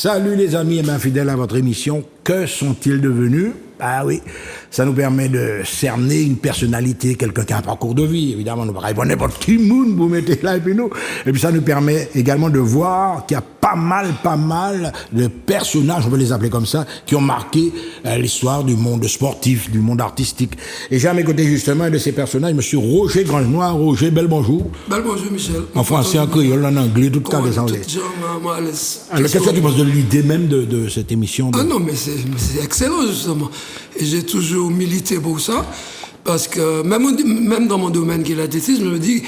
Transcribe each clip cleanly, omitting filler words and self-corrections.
Salut les amis et bien fidèles à votre émission. Que sont-ils devenus? Ah oui, ça nous permet de cerner une personnalité, quelqu'un qui a un parcours de vie. Évidemment, nous ne répondons n'importe qui monde, vous mettez là et puis nous. Et puis ça nous permet également de voir qu'il y a pas mal de personnages, on peut les appeler comme ça, qui ont marqué l'histoire du monde sportif, du monde artistique. Et j'ai à mes côtés justement un de ces personnages, monsieur Roger Grangenois. Roger, bel bonjour. Bel bonjour, Michel. En français, en créole, en anglais, tout cas des anglais. Alors, qu'est-ce que tu penses de l'idée même de cette émission Ah non, mais c'est excellent, justement. Et j'ai toujours milité pour ça, parce que même dans mon domaine qui est l'athlétisme, je me dis,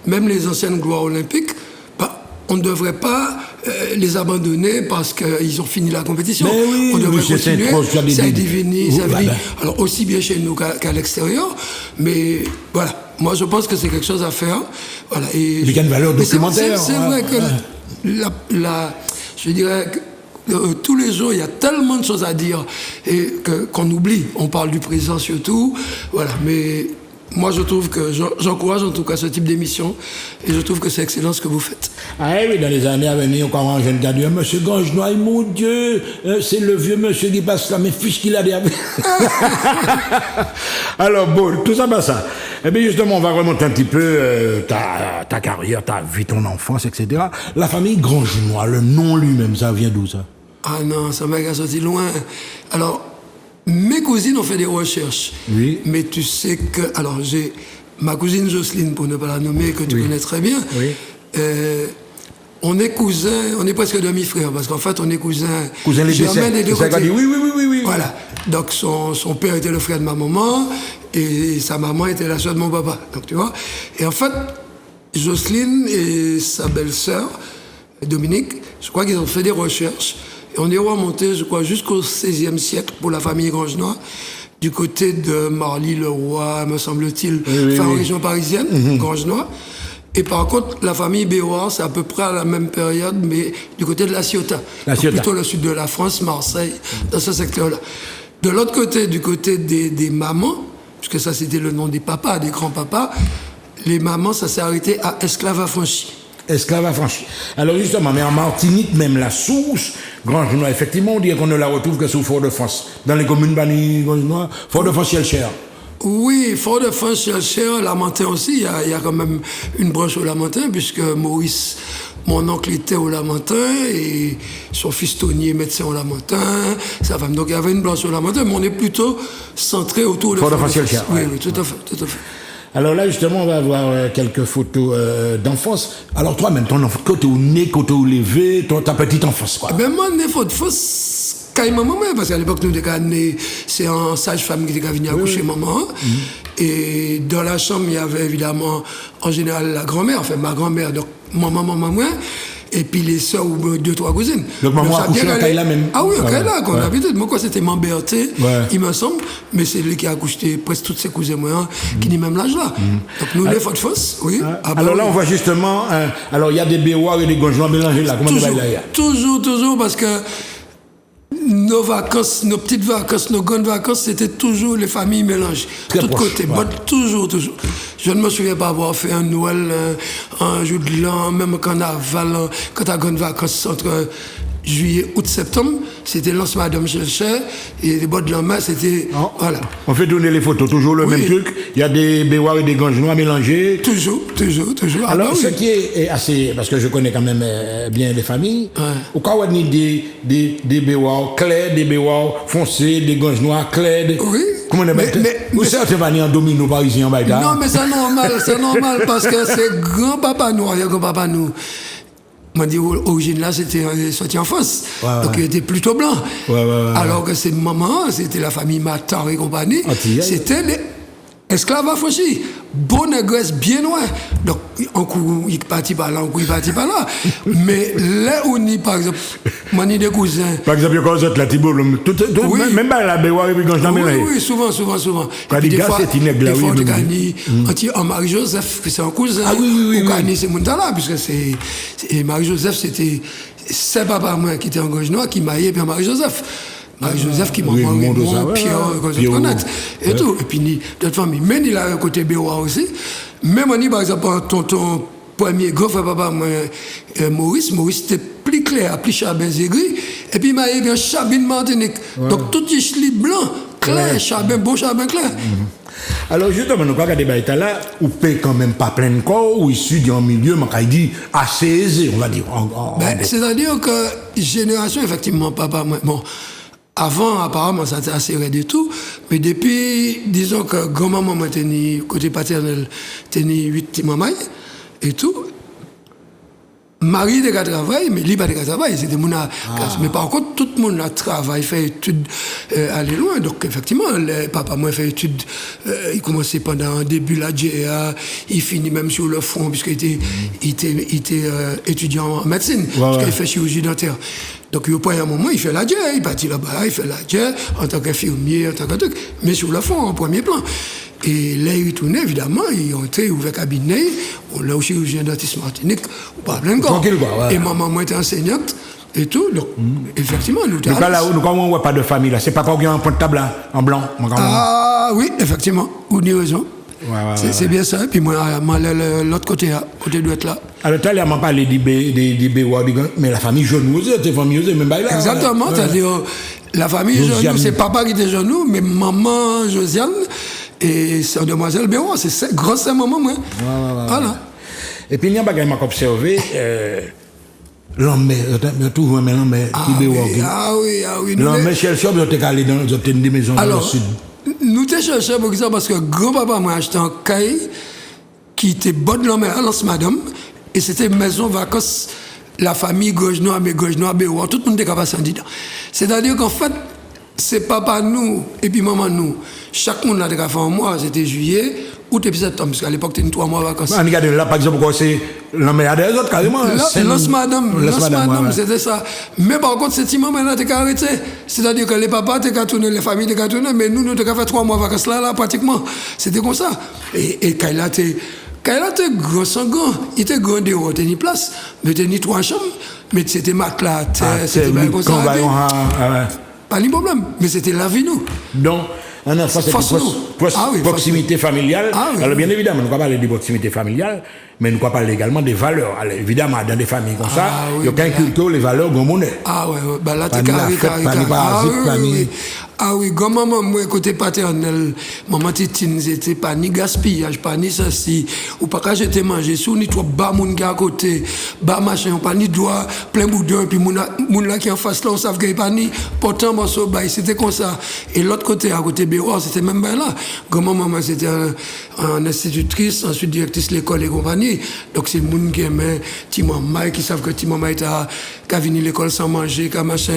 même les anciennes gloires olympiques, on ne devrait pas les abandonner parce qu'ils ont fini la compétition. Oui, on devrait continuer, ça est divini, ça vit, ben. alors aussi bien chez nous qu'à l'extérieur, mais voilà, moi je pense que c'est quelque chose à faire. Voilà, et il y a une valeur documentaire. C'est vrai que je dirais que tous les jours, il y a tellement de choses à dire et qu'on oublie. On parle du présent surtout, voilà. Mais moi, je trouve que j'encourage en tout cas ce type d'émission et je trouve que c'est excellent ce que vous faites. Ah oui, dans les années à venir, quand on jeune gars dit monsieur Grangenois, mon Dieu, c'est le vieux monsieur qui passe là, mais fiche qu'il a des Alors bon, tout ça, ça. Eh bien justement, on va remonter un petit peu ta carrière, ta vie, ton enfance, etc. La famille Grangenois, le nom lui-même, ça vient d'où ça? Ah non, ça m'a sorti loin. Alors, mes cousines ont fait des recherches. Oui. Mais tu sais que... Alors, j'ai ma cousine Jocelyne, pour ne pas la nommer, que tu connais très bien. Oui. On est cousins, on est presque demi-frères, parce qu'en fait, on est cousins... Cousins les germains des deux côtés. Oui. Voilà. Donc, son père était le frère de ma maman, et sa maman était la soeur de mon papa. Donc, tu vois. Et en fait, Jocelyne et sa belle-sœur, Dominique, je crois qu'ils ont fait des recherches. Et on est remonté, je crois, jusqu'au XVIe siècle pour la famille Grangenois, du côté de Marly-le-Roi, me semble-t-il, en région parisienne, Grangenois. Et par contre, la famille Béoire, c'est à peu près à la même période, mais du côté de la Ciotat. Plutôt le sud de la France, Marseille, dans ce secteur-là. De l'autre côté, du côté des mamans, puisque ça c'était le nom des papas, des grands-papas, les mamans, ça s'est arrêté à Esclave-Affranchi. Esclave-Affranchi. Alors justement, mais en Martinique, même la source, Grangenois, effectivement, on dirait qu'on ne la retrouve que sous Fort-de-France. Dans les communes bannies Grangenois, Fort-de-France-Chelcher. Oui, Fort-de-France-Chelcher, Lamentin aussi, il y a quand même une branche au Lamentin, puisque Maurice, mon oncle était au Lamentin, et son fils Tony est médecin au Lamentin, sa femme. Donc il y avait une branche au Lamentin, mais on est plutôt centré autour de Fort-de-France-Chelcher. Oui, tout à fait. Alors là, justement, on va voir quelques photos d'enfance. Alors toi-même, ton enfance, côté où né, côté où levé, ta petite enfance, quoi. Ben moi, né fausse, quand maman, parce qu'à l'époque, nous, c'est un sage-femme qui était venu accoucher maman. Et dans la chambre, il y avait évidemment, en général, la grand-mère, enfin ma grand-mère, donc maman, moi. Et puis les sœurs ou 2-3 cousines. Donc maman a accouché en Kaila même. Ah oui, en Kaila, qu'on a habitué. Moi, quoi, c'était Mamberté, il me semble. Mais c'est lui qui a accouché presque toutes ses cousines, moi, qui n'a même l'âge là. Donc nous, les Fausse, oui. Alors là, on voit justement, alors il y a des Béoires et des Grangenois mélangés là. Comment toujours, parce que nos vacances, nos petites vacances, nos grandes vacances, c'était toujours les familles mélangées. De tous côtés, toujours. Je ne me souviens pas avoir fait un Noël, un jour de l'an, même un carnaval, quand tu as grandes vacances entre juillet, août, septembre, c'était lancement Madame Chelcher, et les bords de la mer, c'était... Voilà. On fait tourner les photos, toujours le même truc. Il y a des Béoires et des Grangenois mélangés. Toujours. Alors, ce qui est assez... Parce que je connais quand même bien les familles. Au cas où on a des Béoires clairs, des Béoires foncés, des Grangenois clairs. Oui. Comment on appelle ça? Ou certains vanille en domino parisien en baïda. Non, mais c'est normal, parce que c'est grand-papa nous, grand-papa nous. Moi, dit origine là, c'était sorti en France. Donc, il était plutôt blanc. Alors que c'est maman, c'était la famille Matar et compagnie. C'était les esclaves affranchis. Bon négresse bien loin. Donc, un coup, il partit par là, un coup, il partit par là. Mais là où on y, par exemple, moi, ni des cousins. Par exemple, il y a encore la Thibault, même pas la Béoire et puis Grangenois mélangés. Oui, souvent. Quand des fois, c'est inègre là, oui. En Marie-Joseph, c'est un cousin. Oui. Ou Gagné, c'est Montala, puisque c'est. Marie-Joseph, c'était. C'est papa, moi, qui était en Grangenois, qui maillait bien Marie-Joseph. Marie-Joseph qui m'a envoyé Pierre, et tout. Et puis, d'autres familles. Mais il a un côté Béois aussi. Même on y, par exemple, un tonton premier grand frère papa, moi, Maurice était plus clair, plus charbin aigri, et puis il m'a eu un charbin Martinique. Donc tout est chli blanc, clair, charbin, beau charbin clair. Alors justement, nous regardons des là, ou peut quand même pas plein de corps, ou issu d'un milieu, on dit, assez aisé, on va dire. C'est-à-dire que génération, effectivement, papa, moi, bon, avant, apparemment, ça était assez raide et tout, mais depuis, disons que grand-maman m'a tenu, côté paternel, tenu 8 petits mamans et tout, Marie de travail, mais lui pas de travail, c'était mon mais par contre tout le monde a travaillé, fait études, aller loin. Donc effectivement, le papa moi fait études, il commençait pendant un début la GA, il finit même sur le front puisqu'il était étudiant en médecine, parce qu'il fait chirurgie dentaire. Donc il a un moment, il fait la GA, il partit là-bas, il fait la GA en tant qu'infirmier, en tant que truc, mais sur le front en premier plan. Et là, il retourne, évidemment, ils ont été ouvert cabinet, on l'a au chirurgien dentiste Martinique, ou pas plein de corps. Et maman était enseignante et tout, donc effectivement, nous donc là, nous ne voit pas de famille, là. C'est papa qui a un point de table là, en blanc. Ah oui, effectivement, vous avez raison. C'est bien ça, et puis moi, l'autre côté, côté doit être là. Alors, tu as parlé des Béois, mais la famille Genoux, c'est famille, même pas là. Exactement, c'est-à-dire, la famille Genoux, c'est papa qui était Genoux, mais maman Josiane. Et c'est demoiselle Béois, c'est grosse maman, moi. Voilà. Et puis, il y a un bagage que observé, l'homme, toujours un l'homme qui Béois. Ah oui. L'homme, cherche, on est allé dans des maisons dans le sud. Nous t'ai cherché pour ça parce que grand-papa m'a acheté un cahier qui était bon de l'homme à l'ance madame, et c'était maison vacances, la famille Gauche-Noire, Béois, tout le monde était capable de s'en dire. C'est-à-dire qu'en fait, c'est papa nous et puis maman nous. Chaque monde a fait un mois, c'était juillet, août et puis septembre, parce qu'à l'époque, c'était 3 mois de vacances. Regardez là, par exemple, c'est l'homme à des autres, carrément. L'os madame, c'était ça. Mais par contre, cette maman-là, t'es arrêté. C'est-à-dire que les papas, t'es qu'à tourner, les familles, t'es qu'à tourner, mais nous, t'es qu'à faire 3 mois de vacances là, pratiquement. C'était comme ça. Et quand il a été gros sanguin, il était grand dehors, il était place, mais il était 3 chambres, mais c'était matelas, c'était bien comme ça. Pas de problème, mais c'était la vie, nous. Donc, un enfant, c'est proximité familiale. Alors, bien évidemment, nous ne pouvons pas parler de proximité familiale, mais nous pouvons parler également des valeurs. Alors, évidemment, dans des familles comme ça, il y a qu'un culture, les valeurs, grand monnaie. Bah là, t'es carré. Ah oui, comme maman, moi, côté paternel, maman Titine, c'était pas ni gaspillage, pas ni ceci, ou pas qu'à jeter manger, sous ni trop bas moun qui à côté, bas machin, pas ni doigt, plein boudin, puis moun là qui en face là, on savait qu'il n'y a pas ni pourtant morceau bail, c'était comme ça. Et l'autre côté, à côté Béois, c'était même bien là. Comme maman, c'était un institutrice, ensuite directrice de l'école et compagnie. Donc c'est le monde qui aimait Timama, qui savent que Timama était qu'à venir l'école sans manger, qu'à machin,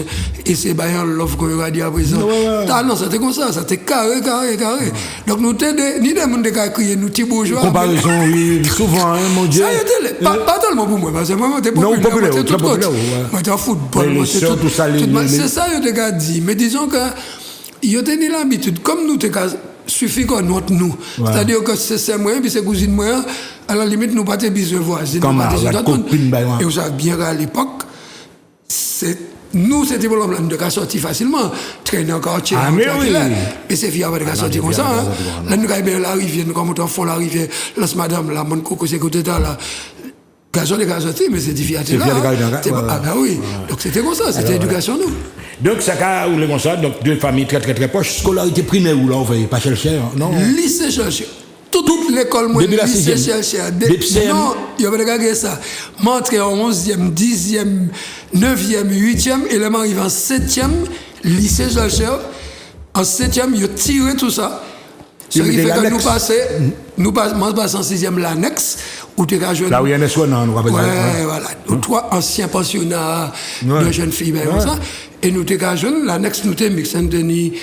et c'est bien l'offre qu'on a dit à présent. Ah non, c'était comme ça, c'était carré. Donc nous ni des gens qui ont crié, nous petits bourgeois. Comparaison, oui, souvent, mon Dieu. Ça y était, pas tellement pour moi, parce que moi, j'étais populaire, moi, j'étais tout autre. Moi, j'étais en football, moi, j'étais tout. C'est ça, je t'ai dit. Mais disons que, ils ont tenu l'habitude, comme nous, suffit qu'on note nous. C'est-à-dire que c'est moi, puis c'est cousine moi, à la limite, nous pas besoin de voisins. Et vous savez bien qu'à l'époque, nous, c'était pour l'homme de sortir facilement, traîner encore, tirer et c'est fiable de sortir comme ça. Là, nous avons la rivière, nous avons au fond la rivière, là, madame, là, mon coco, c'est côté là. Gazon de sortir, mais c'est difficile. Ah ben oui, donc c'était comme ça, c'était l'éducation, nous. Donc, ça a où les comme ça, donc deux familles très proches, scolarité primaire où là, on ne pas chercher, non? Lycée chercher. Toute l'école, moi, lycée chercher. Non, il y avait regardé ça. M'entré en 11e, 10e, 9e, 8e, et là, m'arrive en 7e, lycée chercher. En 7e, il a tiré tout ça. Ce qui fait que nous passons en 6e l'annexe, où tu as jeune. Là où il y a un soin, non, nous rappelons. Voilà. 3 anciens pensionnats de jeunes filles, comme ça. Et nous t'es jeune, l'annexe, nous t'es Saint-Denis,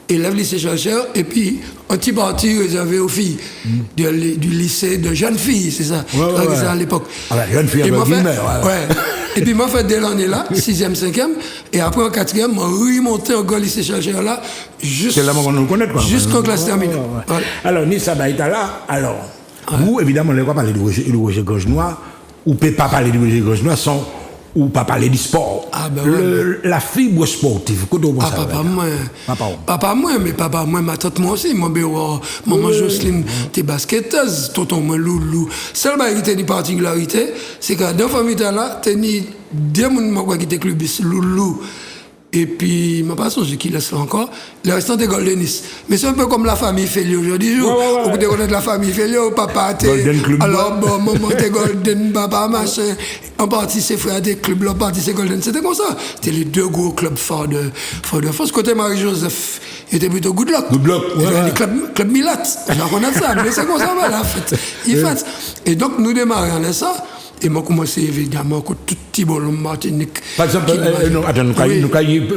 élève lycée chercheur, et puis un petit parti réservé aux filles du lycée de jeunes filles, c'est ça. C'est ça à l'époque. Jeunes filles, et puis moi, fait dès l'année là, 6e, 5e, et après en 4e, moi, remonté au lycée chercheur là, jusqu'en classe terminée. Alors, Nissa Baïta là, vous, évidemment, on ne va pas parler de Roger Gauche-Noir, ou ne peut pas parler de Roger Gauche-Noir sans ou pas parler du sport. Ah, ben La fibre sportive, comment on Ah, papa moi, mais papa moi, ma tante moi aussi, mon béo, maman Jocelyne, t'es basketteuse, tonton moi loulou. Seule chose qui a une particularité, c'est que dans la famille là, t'as ni deux personnes qui étaient clubistes, loulou. Et puis, je ne sais pas si qui laisse là encore. Le restant est Goldenis. Mais c'est un peu comme la famille Félio aujourd'hui. Vous pouvez connaître la famille Félio, papa, Golden Club. Alors, bon, maman, t'es Golden, papa, machin. En partie, c'est frère des clubs, en partie, c'est Golden. C'était comme ça. C'était les deux gros clubs forts de France. Côté Marie-Joseph, il était plutôt Good Luck. Good Luck, ouais. Club Milat. Alors, on a ça. Mais c'est comme ça, voilà, en fait. Et donc, nous démarrons en ça. Et moi, commencé évidemment, tout petit bon Martinique. Par exemple,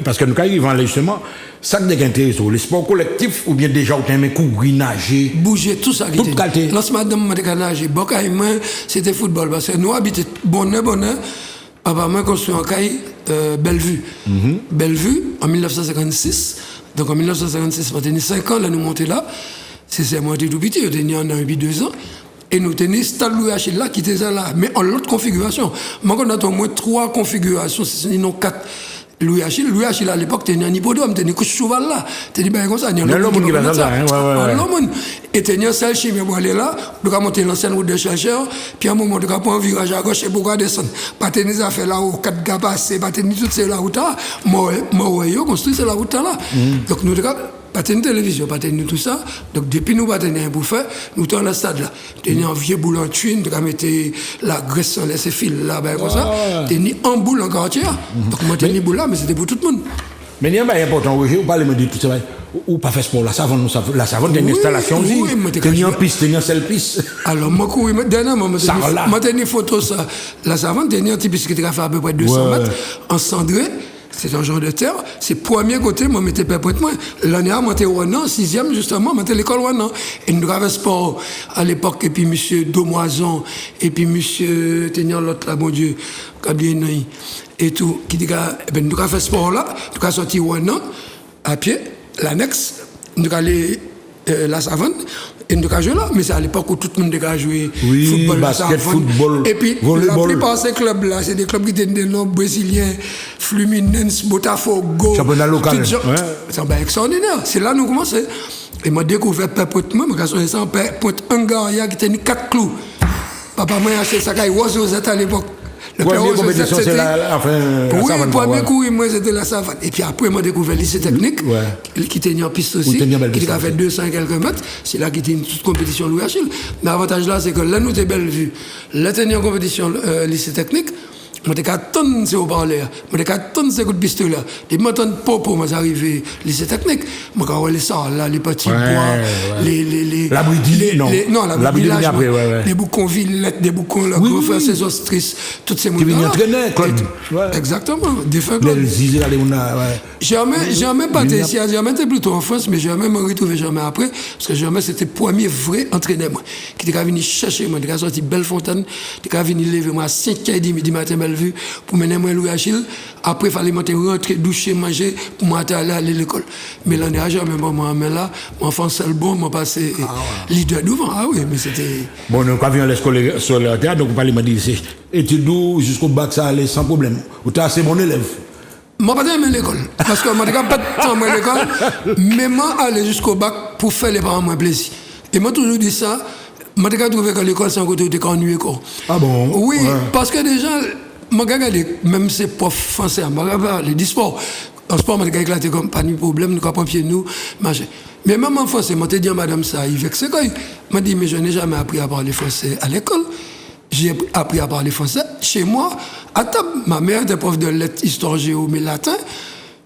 parce que nous arrivons là justement, ça qui est intéressant, les sports collectifs ou bien déjà, on aime courir, nager. Bouger, tout ça. Toute qualité. Lorsque madame m'a dit nager, c'était football. Parce que nous habitons bonheur. Papa m'a construit en caille Bellevue. Bellevue, en 1956. Donc en 1956, on a 5 ans, là, nous montons là. C'est moi, j'étais tout petit, on a 1 an et 2 ans. Et nous tenions Stade Louis Achille là, qui était là, mais en l'autre configuration. Moi, on a au moins 3 configurations, sinon 4. Louis Achille à l'époque, tenait un hippodrome, tenait un cheval là. Tenait bien comme ça. Il y a l'homme qui va ça. Et tenait celle chez moi, aller là, nous avons monté l'ancienne route de chercheurs, puis à un moment, nous avons pris un virage à gauche et pourquoi descendre. Pas tenir des affaires là où 4 gars passés, pas tenir toutes ces là routes là. Moi, construit cette route là. Donc nous avons pas tenir télévision, pas tenir tout ça. Donc depuis nous pas tenir un bouffet, nous sommes dans le stade là. Tenir un vieux boule en tuine, nous avons mis la graisse sans laisser fil là, ben comme ça. Tenir en boule en quartier. Donc moi tenir boule là, mais c'était pour tout le monde. Mais il y a un important, vous parlez de tout ça. Ou pas faire sport, la savane, c'est une installation aussi. Tenir en piste, tenir seule piste. Alors, moi, dernièrement, moi, tenir photo, ça. La savane, tenir un petit piste qui a fait à peu près 200 mètres, en cendré. C'est un genre de terre. C'est premier côté, moi, j'étais pas près de moi. L'année dernière, moi, j'étais au Ronan, 6e, justement, moi, j'étais à l'école Ronan. Et nous avons sport à l'époque, et puis monsieur Daumoison, et puis monsieur, tenir l'autre là, mon Dieu, Gabriel Naï, et tout, qui dit, nous avons fait sport là, nous avons sorti Ronan, à pied, l'annexe, nous avons allé la savane, et nous avons joué là, mais c'est à l'époque où tout le monde a joué football, basket, football, et puis volleyball. La plupart de ces clubs-là, c'est des clubs qui étaient des noms brésiliens, Fluminense, Botafogo. Championnat local. C'est extraordinaire. C'est là que nous commençons. Et moi, découvert Père-Pointe-moi, je me suis dit, Père-Pointe-Hungaria qui tenait 4 clous. Papa m'a acheté ça, il was à l'époque. Le premier compétition, c'est la savane. Premier coup, moi, c'était la savane. Et puis après, moi, j'ai découvert le lycée technique, qui tenait en piste aussi, qui a fait 200 quelques mètres. C'est là qu'il était une toute compétition Louis Achille. Mais l'avantage là, c'est que là, nous, t'es belle vue. Là, tenait en compétition lycée technique. Moi, j'ai 4 tonnes de haut-parleurs. Moi, j'ai 4 tonnes de coups de pistolet. Des montants de popo, moi, j'arrivais lycée technique. Moi, quand on les sort, là, les petits bois, la brindille, non, la brindille, les boucons villettes, des boucons, la grande ces ostrices, toutes ces montants. Qui venaient entraîner, Claude. Exactement, des fins jamais pas été ici, jamais été plutôt en France, mais jamais me retrouvé jamais après, parce que jamais c'était le premier vrai entraîneur, moi, qui était venu chercher moi, qui a sorti Bellefontaine, qui est venu lever moi à 5h30 du matin, Bellevue, pour mener moi Louis Achille. Après, il fallait monter, rentrer, doucher, manger, pour moi aller à l'école. Mais l'année dernière, jamais moi, mais là, mon enfant seul bon, m'a passé leader devant. Ah oui, mais c'était. Bon, donc, quand vient l'école sur le théâtre, donc, vous parlez, m'a dit, études jusqu'au bac, ça allait sans problème. Vous êtes assez bon élève. Moi, pas aimé l'école. Parce que moi, j'ai pas de temps à l'école. Mais moi, aller jusqu'au bac pour faire les parents moins plaisir. Et moi, toujours dit ça. Moi, j'ai trouvé que l'école, c'est un côté où tu ennuyé. Ah bon? Oui, parce que déjà, moi, j'ai regardé, même ces profs français, moi, j'ai parlé du sport. En sport, moi, j'ai éclaté comme pas de problème, nous avons pied nous, machin. Mais même en français, moi, j'ai dit à madame ça, il veut que c'est quoi? M'a dit, mais je n'ai jamais appris à parler français à l'école. J'ai appris à parler français chez moi, à table. Ma mère était prof de lettres, histoire, géo, mais latin.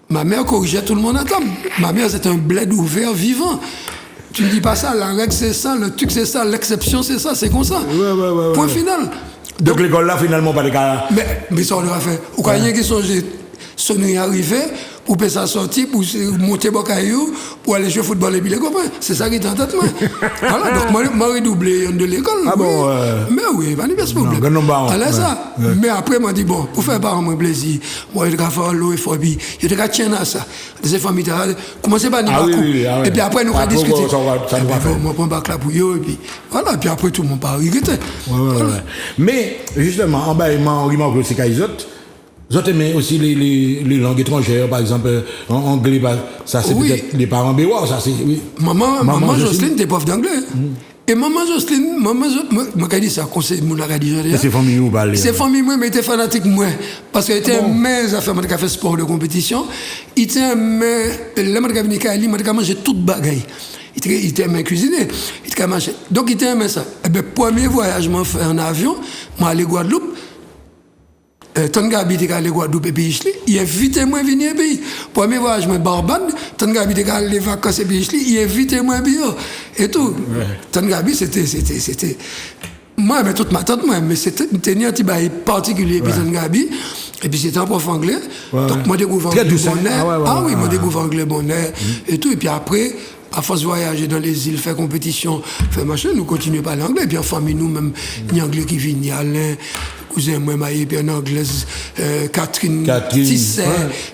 Ma mère corrigeait tout le monde à table. Ma mère, c'était un bled ouvert, vivant. Tu ne dis pas ça, la règle c'est ça, le truc c'est ça, l'exception c'est ça, c'est comme ça. Point final. Donc l'école là, finalement, pas de cas. Mais ça, on l'a fait. Ou quand il y a qui sont sonner arrivé, pour payer sa sortie, pour monter au caillou, pour aller jouer au football et puis les copains. C'est ça qui est en tête, moi. Voilà, donc moi, j'ai redoublé de l'école. Ah oui. bon Mais oui, pas de problème. Alors ça. Mais après, moi, dit bon, pour faire par moi plaisir, moi, je vais faire l'eau et phobie. Je vais tirer à ça. Des familles, commencez par nous. Et puis après, nous allons discuter. Moi, je prends bac là pour eux, et puis voilà, puis après, tout le monde part regretter. Mais, justement, en bas, il remarque aussi qu'à autres. Vous aimez aussi les langues étrangères, par exemple, en anglais, ça c'est Oui. peut-être les parents béois, ça c'est. Oui. Maman Jocelyne était prof d'anglais. Et maman Jocelyne, moi, dit ça, conseil, mon a dit, Et c'est famille où parler. c'est famille, moi, mais était fanatique, moi. Parce qu'elle était mes affaires, moi, fait sport de compétition. Il était mes, là, moi, venu Cali, moi, mangé toute bagaille. Il était mes cuisiner. Il était mangé. Donc, il était mes ça. Et bien, premier voyage, moi, fait en avion, moi, aller Guadeloupe. Tangabi était allé Guadeloupe et puis Ichli, il invitait moi à venir au pays. Premier voyage, moi, Barbade, Tangabi était allé vacances et puis Ichli, il invitait moi à venir. Et tout. Tangabi, c'était. Moi, mais toute ma tante, moi, mais c'était un petit bail particulier, puis Tangabi. Et puis c'était un prof anglais. Donc, moi, découvre anglais bon air. Oui, moi, découvre anglais bon air. Et tout. Et puis après, à force de voyager dans les îles, faire compétition, faire machin, nous continuons à parler anglais. Et puis en famille, nous, même, il y a anglais qui vient, il y a Alain, cousin, moi, maillé, puis en anglaise, Catherine Tisset,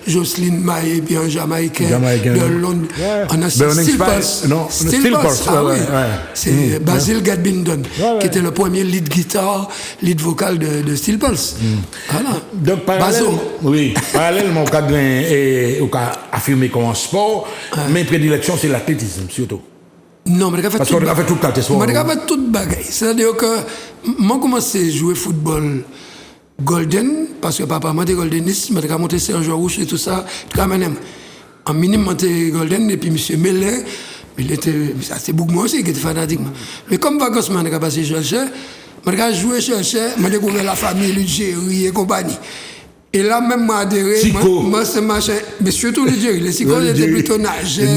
Jocelyne maillé, puis en jamaïcain, de Londres. On a Steel Pulse. Non, Steel Pulse. Ah oui. C'est Basil Gadbindon, qui était le premier lead guitare, lead vocal de Steel Pulse. Voilà. Donc, parallèlement au cadre et au cas affirmé comme un sport, mes prédilections, c'est l'athlétisme, surtout. Non, mais parce qu'on a fait tout le temps, on a fait toute bagaille. C'est-à-dire que moi, j'ai commencé à jouer football golden, parce que papa m'a dit goldeniste, j'ai monté sur un joueur rouge et tout ça, en minime, monté golden, et puis M. Mellet, il était, ça c'est beaucoup moi aussi qui était fanatique. Mais comme vacances, j'ai passé chercher, j'ai joué chercher, j'ai découvert la famille, l'Algérie et compagnie. Et là, même, moi, adhéré, moi, c'est machin, mais surtout l'Algérie. Les Sico, étaient plutôt nageurs,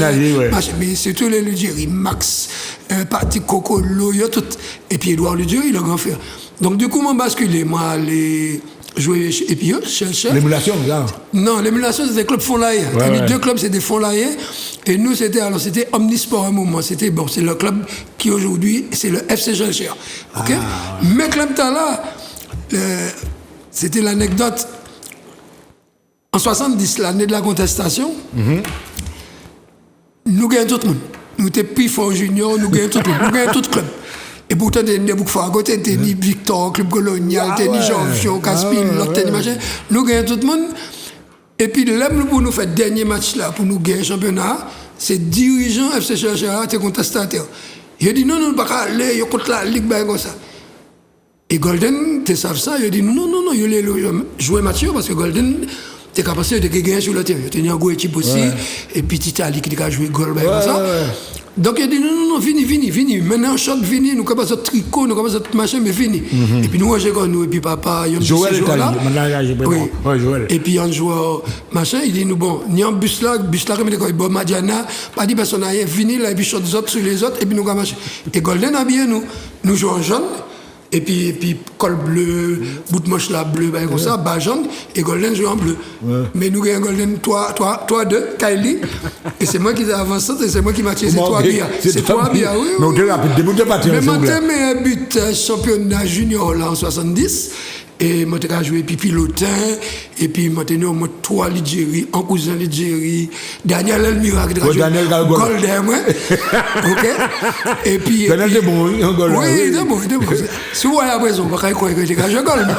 mais surtout les l'Algérie, Max, Parti Cocolo, tout. Et puis Edouard l'Algérie, le grand frère. Donc, du coup, moi, basculé, moi, aller jouer, et puis, chercher. L'émulation, là. Non, l'émulation, c'était des clubs Fonlayer. Les deux clubs, c'était Fonlayer. Et nous, c'était Omnisport à un moment. C'était, bon, c'est le club qui, aujourd'hui, c'est le FC Chercher. OK? Mais, club là, c'était l'anecdote. En 70, l'année de la contestation, nous gagnons tout le monde. Nous étions plus forts juniors, nous gagnons tout le monde. Nous gagnons tout le club. Et pourtant, nous avons beaucoup à côté, nous avons Victor, Club Colonial, nous avons Jean-Fion, Caspin, l'autre machin. Nous gagnons tout le monde. Et puis, là, pour nous faire le dernier match là, pour nous gagner le championnat, c'est dirigeant FC Cherchera, c'est contestataire. Il a dit non, ne pas aller, il contre la Ligue comme ça. Et Golden, tu sais ça, il a dit non, il a joué match parce que Golden, tu es capable de gagner sur le terrain. Tu as un gros équipe aussi, et puis Titali qui a joué goal comme ça. Donc il a dit non, vini. Maintenant, choc, vini, nous capables de tricot, nous capables de machin, mais vini. Et puis nous, j'ai connu, et puis papa, il y a un Joël Joël. Et puis un joueur, machin, il dit nous, bon, il y a un bus là, il dit bon, Madiana, pas dit personne rien, vini, là, et puis shot les autres sur les autres, et puis nous, machin. Et Golden a bien nous jouons jaune. Et puis col bleu, bout de manche là bleu, comme ça, bas jaune, et Golden joue en bleu. Mais nous gagnons Golden 3-2, Kylie, et c'est moi qui ai avancé, et c'est moi qui m'a tiré, c'est 3 bières. C'est 3 bières, oui. Mais on te rapide, début de partir. Mais moi, j'ai un but championnat junior là en 70. Et moi, j'ai joué puis pilotin, et puis moi, j'ai eu 3 l'Algérie, un cousin l'Algérie, Daniel Elmira qui a joué Golden, ok? Et puis. Daniel était bon, oui, un Golden. Oui, il était bon. Si vous voyez à présent, on va croire que j'ai joué Golden.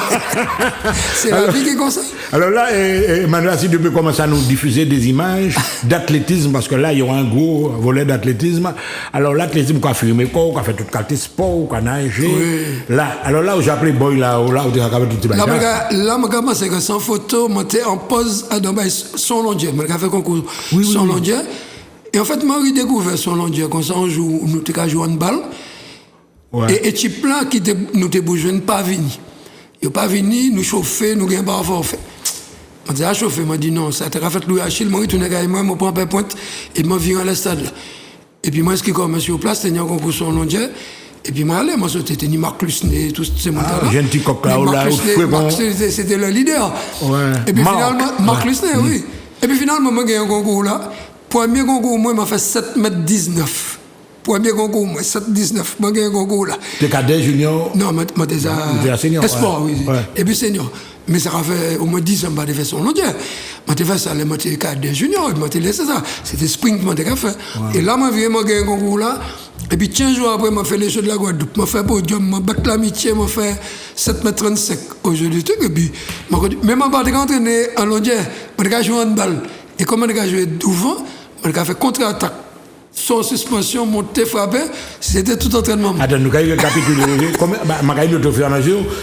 C'est la vie qui est comme ça. Alors là, Emmanuel, si tu peux commencer à nous diffuser des images d'athlétisme, parce que là, il y aura un gros volet d'athlétisme. Alors l'athlétisme qu'on a filmé, qu'on a fait toute qualité sport, qu'on a nagé. Là, alors là où j'ai appelé Boy, là où tu as là, c'est que sans photo, moi, j'étais en pause à Dubaï, son londier. Moi, j'ai fait concours son londier. Et en fait, moi, j'ai découvert son londier. Comme ça, on joue, nous avons joué en balle. Et type là, qui nous avons besoin de pas venir. Il n'a pas venu, nous chauffer, nous gagnons pas forfait. On dit, chauffer, moi, dit non, ça a fait Louis Achille, moi, je suis moi, je prends un pointe, et je viens à la stade là. Et puis, moi, ce qui commence sur place, c'était un concours son londier. Et puis moi, c'était ni Marc Lusné, tous ces montants-là. J'ai un petit coq là, Marc Lusné, c'était le leader. Et puis finalement, Marc Lusné, oui. Et puis finalement, moi, j'ai un concours là. Premier concours, moi, il m'a fait 7,19 m. premier concours, moi, 7-19, moi, j'ai un concours là. T'es cadet, junior? Non, moi, déjà. Senior. Espoir, oui. Ouais. Et puis senior. Mais ça a fait au moins 10 ans que je fait son long. Moi, j'ai fait ça, moi, j'ai cadet junior, moi, j'ai laissé ça. C'était sprint, moi, j'ai fait. Et là, moi, j'ai un concours là. Et puis 15 jours après, je fait les Jeux de la Guadeloupe. Je fait podium, je battu l'amitié, je fait 7,35 m au jeu du truc. Et puis, même en partant entraîné en longueur, je joué en balle. Et comme je joué devant, je fait contre-attaque. Sans suspension, monter, frapper, c'était tout entraînement. Attends, nous allons récapituler.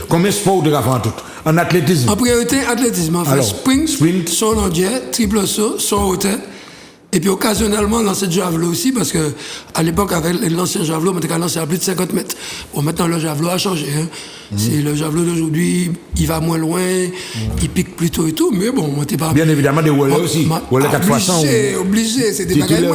Combien de sports tu as fait en tout? En athlétisme? En priorité, athlétisme. En fait, sprint, son longueur, triple saut, son hauteur. Et puis occasionnellement, lancer de javelot aussi, parce que à l'époque, avec l'ancien javelot, on était lancé à plus de 50 mètres. Bon, maintenant, le javelot a changé. Hein. C'est le javelot d'aujourd'hui, il va moins loin, il pique plus tôt et tout, mais bon, on n'était pas... Bien évidemment, des wallets aussi. Wallets 400. Obligé, c'était pas gagné.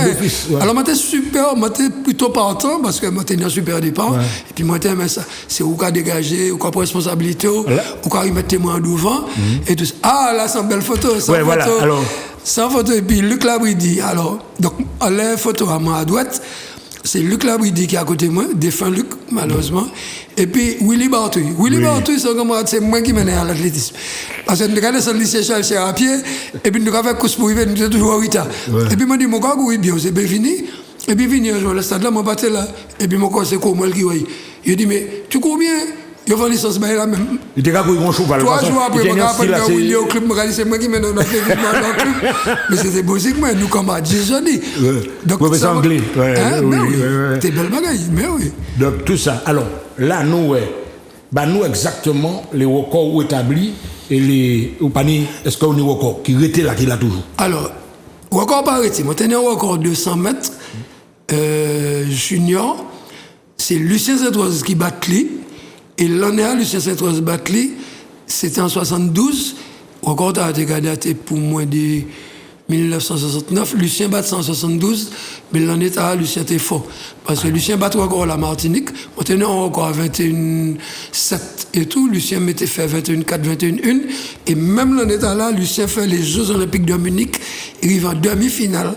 Alors, moi, j'étais super, moi, j'étais plutôt partant, parce que moi, j'étais un super départ. Ouais. Et puis, moi, j'aimais ça. C'est où qu'à dégager, où qu'à prendre responsabilité, où qu'à y mettre témoin devant, et tout ça. Ah, là, c'est une belle photo. Ouais, photo. Voilà. Alors... Sans photo, et puis Luc Labridi. Alors, donc, les photos à moi à droite, c'est Luc Labridi qui est à côté de moi, défunt Luc, malheureusement. Et puis Willy Bartouille. Willy Bartouille, c'est moi qui menais à l'athlétisme. Parce que nous regardons sur le lycée Charles à pied, et puis nous avons fait course pour arriver, nous étions toujours à 8 ans. Et puis, moi, je dis, mon gars, oui, bien, c'est bien fini. Et puis, venu un jour, le stade là, moi, battais là. Et puis, mon gars, c'est quoi, moi, qui voyait. Il dit, mais tu cours bien? Il a fait licence, mais là même. Il était capable de jouer un cheval. 3 jours après, je me suis au club, c'est moi qui mène dans le club. Mais c'était beau, c'est que moi, nous, comme à 10 années. Donc, c'est anglais. C'était belle bagaille, mais oui. Donc, tout ça. Alors, là, nous, nous exactement, les records établis et les. Est-ce qu'on est record qui était là, qui l'a toujours? Alors, record pas arrêté. Moi, j'ai un record de 100 mètres junior. C'est Lucien Saint-Oise qui bat lui. Et l'année à Lucien Saint-Oise Batli, c'était en 72. Encore à été pour moins de 1969. Lucien bat en 72, mais l'année à Lucien était fort. Parce que Lucien bat encore la Martinique. On tenait encore à 21-7 et tout. Lucien m'était fait 21-4, 21-1. Et même l'année là, Lucien fait les Jeux Olympiques de Munich. Il arrive en demi-finale.